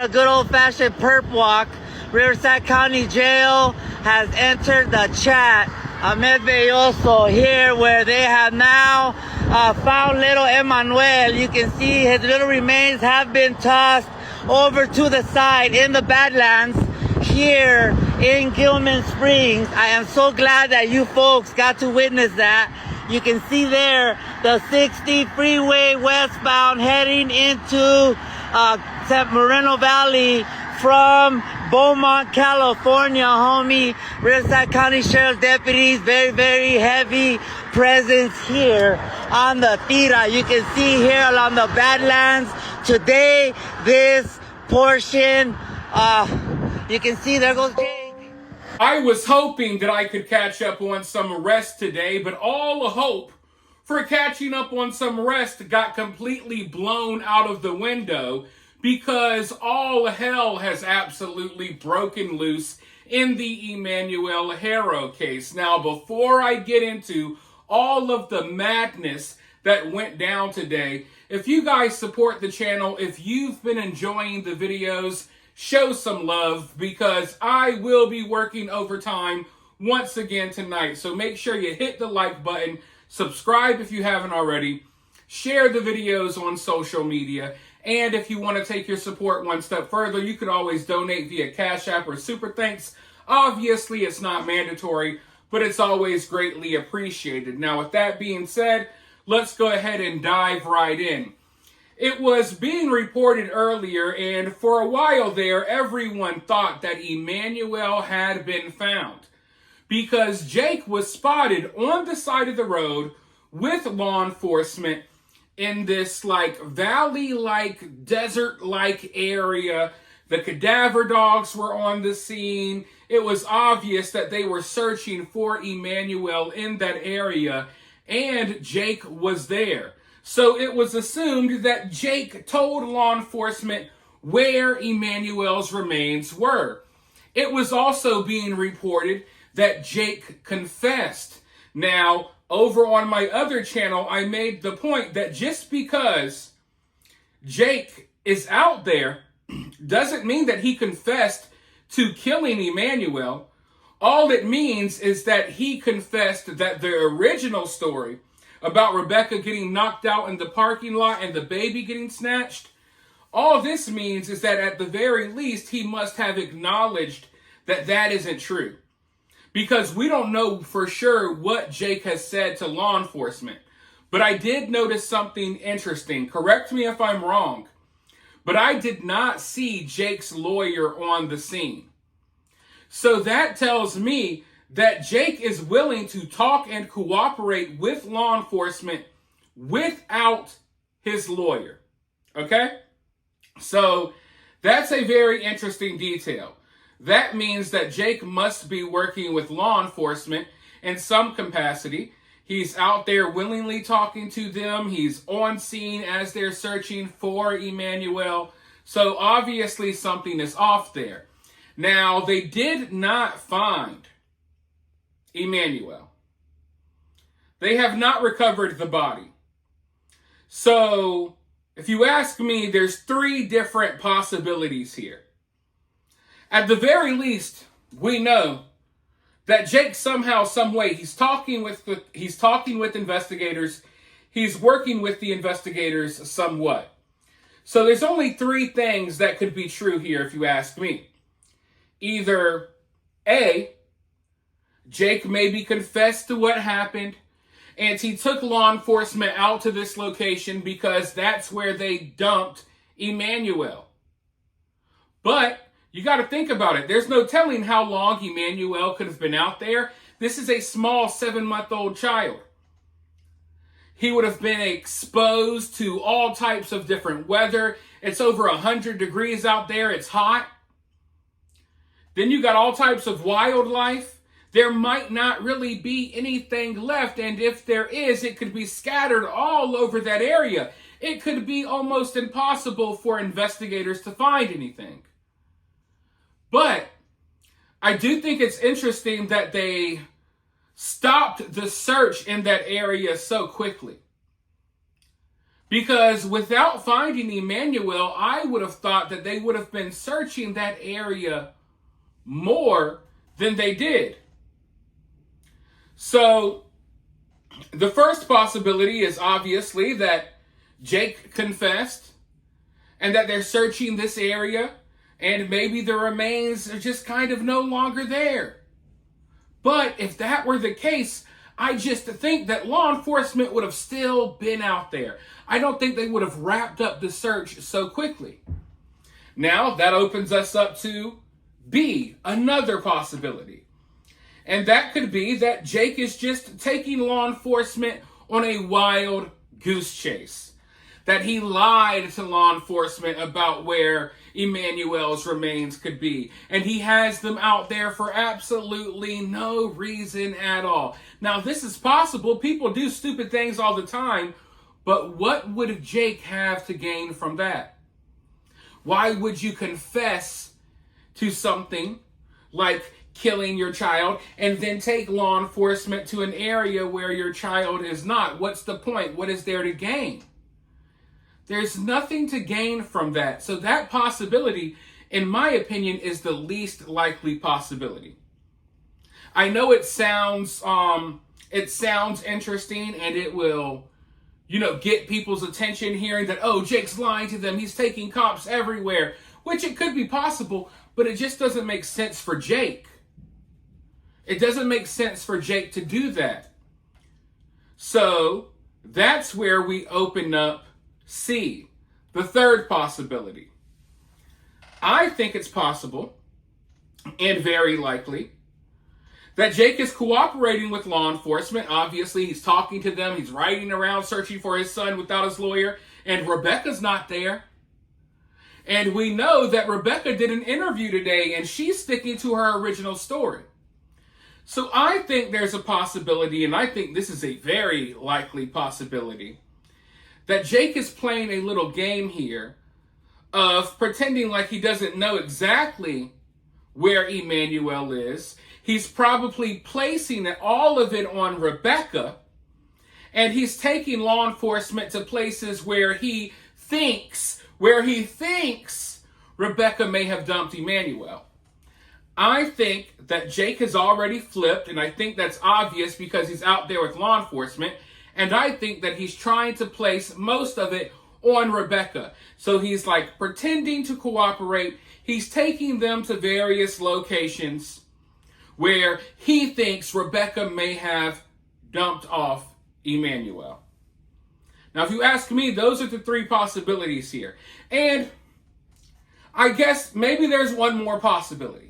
A good old-fashioned perp walk. Riverside County Jail has entered the chat. Ahmed Belloso here, where they have now found little Emmanuel. You can see his little remains have been tossed over to the side in the Badlands here in Gilman Springs. I am so glad that you folks got to witness that. You can see there the 60 freeway westbound heading into Moreno Valley from Beaumont, California, homie. Riverside County Sheriff's deputies, very, very heavy presence here on the Tira. You can see here along the Badlands today, this portion, you can see there goes Jake. I was hoping that I could catch up on some rest today, but all the hope for catching up on some rest got completely blown out of the window because all hell has absolutely broken loose in the Emmanuel Haro case. Now, before I get into all of the madness that went down today, if you guys support the channel, if you've been enjoying the videos, show some love because I will be working overtime once again tonight. So make sure you hit the like button, subscribe if you haven't already, share the videos on social media, and if you want to take your support one step further, you could always donate via Cash App or Super Thanks. Obviously, it's not mandatory, but it's always greatly appreciated. Now, with that being said, let's go ahead and dive right in. It was being reported earlier, and for a while there, everyone thought that Emmanuel had been found because Jake was spotted on the side of the road with law enforcement in this valley-like, desert-like area. The cadaver dogs were on the scene. It was obvious that they were searching for Emmanuel in that area, and Jake was there. So it was assumed that Jake told law enforcement where Emmanuel's remains were. It was also being reported that Jake confessed. Now, over on my other channel, I made the point that just because Jake is out there doesn't mean that he confessed to killing Emmanuel. All it means is that he confessed that the original story about Rebecca getting knocked out in the parking lot and the baby getting snatched, all this means is that at the very least, he must have acknowledged that that isn't true. Because we don't know for sure what Jake has said to law enforcement. But I did notice something interesting. Correct me if I'm wrong. But I did not see Jake's lawyer on the scene. So that tells me that Jake is willing to talk and cooperate with law enforcement without his lawyer. Okay? So that's a very interesting detail. That means that Jake must be working with law enforcement in some capacity. He's out there willingly talking to them. He's on scene as they're searching for Emmanuel. So obviously something is off there. Now, they did not find Emmanuel. They have not recovered the body. So, if you ask me, there's three different possibilities here. At the very least, we know that Jake somehow, some way, he's talking with investigators. He's working with the investigators somewhat. So there's only three things that could be true here, if you ask me. Either A, Jake maybe confessed to what happened, and he took law enforcement out to this location because that's where they dumped Emmanuel. But you got to think about it. There's no telling how long Emmanuel could have been out there. This is a small 7-month-old child. He would have been exposed to all types of different weather. It's over 100 degrees out there. It's hot. Then you got all types of wildlife. There might not really be anything left. And if there is, it could be scattered all over that area. It could be almost impossible for investigators to find anything. But I do think it's interesting that they stopped the search in that area so quickly. Because without finding Emmanuel, I would have thought that they would have been searching that area more than they did. So the first possibility is obviously that Jake confessed and that they're searching this area and maybe the remains are just kind of no longer there. But if that were the case, I just think that law enforcement would have still been out there. I don't think they would have wrapped up the search so quickly. Now, that opens us up to B, another possibility. And that could be that Jake is just taking law enforcement on a wild goose chase. That he lied to law enforcement about where Emmanuel's remains could be. And he has them out there for absolutely no reason at all. Now, this is possible. People do stupid things all the time. But what would Jake have to gain from that? Why would you confess to something like killing your child and then take law enforcement to an area where your child is not? What's the point? What is there to gain? There's nothing to gain from that. So that possibility, in my opinion, is the least likely possibility. I know it sounds interesting, and it will, get people's attention hearing that, oh, Jake's lying to them. He's taking cops everywhere, which it could be possible, but it just doesn't make sense for Jake. It doesn't make sense for Jake to do that. So that's where we open up C, the third possibility. I think it's possible and very likely that Jake is cooperating with law enforcement. Obviously, he's talking to them. He's riding around searching for his son without his lawyer. And Rebecca's not there. And we know that Rebecca did an interview today and she's sticking to her original story. So I think there's a possibility, and I think this is a very likely possibility, that Jake is playing a little game here of pretending like he doesn't know exactly where Emmanuel is. He's probably placing all of it on Rebecca, and he's taking law enforcement to places where he thinks Rebecca may have dumped Emmanuel. I think that Jake has already flipped, and I think that's obvious because he's out there with law enforcement. And I think that he's trying to place most of it on Rebecca. So he's like pretending to cooperate. He's taking them to various locations where he thinks Rebecca may have dumped off Emmanuel. Now, if you ask me, those are the three possibilities here. And I guess maybe there's one more possibility.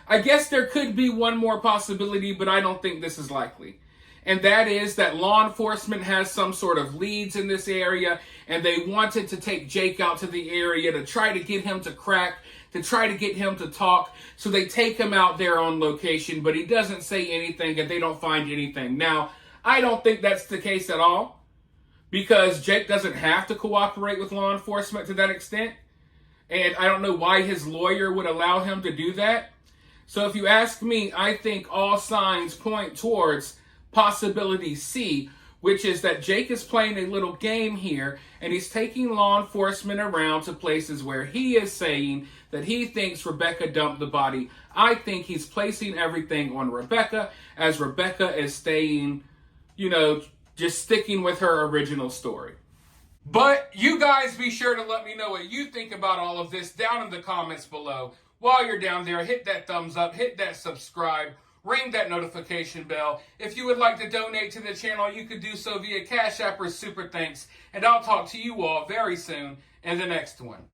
I guess there could be one more possibility, but I don't think this is likely. And that is that law enforcement has some sort of leads in this area, and they wanted to take Jake out to the area to try to get him to crack, to try to get him to talk. So they take him out there on location, but he doesn't say anything and they don't find anything. Now, I don't think that's the case at all, because Jake doesn't have to cooperate with law enforcement to that extent. And I don't know why his lawyer would allow him to do that. So if you ask me, I think all signs point towards possibility C, which is that Jake is playing a little game here, and he's taking law enforcement around to places where he is saying that he thinks Rebecca dumped the body. I think he's placing everything on Rebecca, as Rebecca is staying, just sticking with her original story. But you guys be sure to let me know what you think about all of this down in the comments below. While you're down there, hit that thumbs up, hit that subscribe, ring that notification bell. If you would like to donate to the channel, you could do so via Cash App or Super Thanks. And I'll talk to you all very soon in the next one.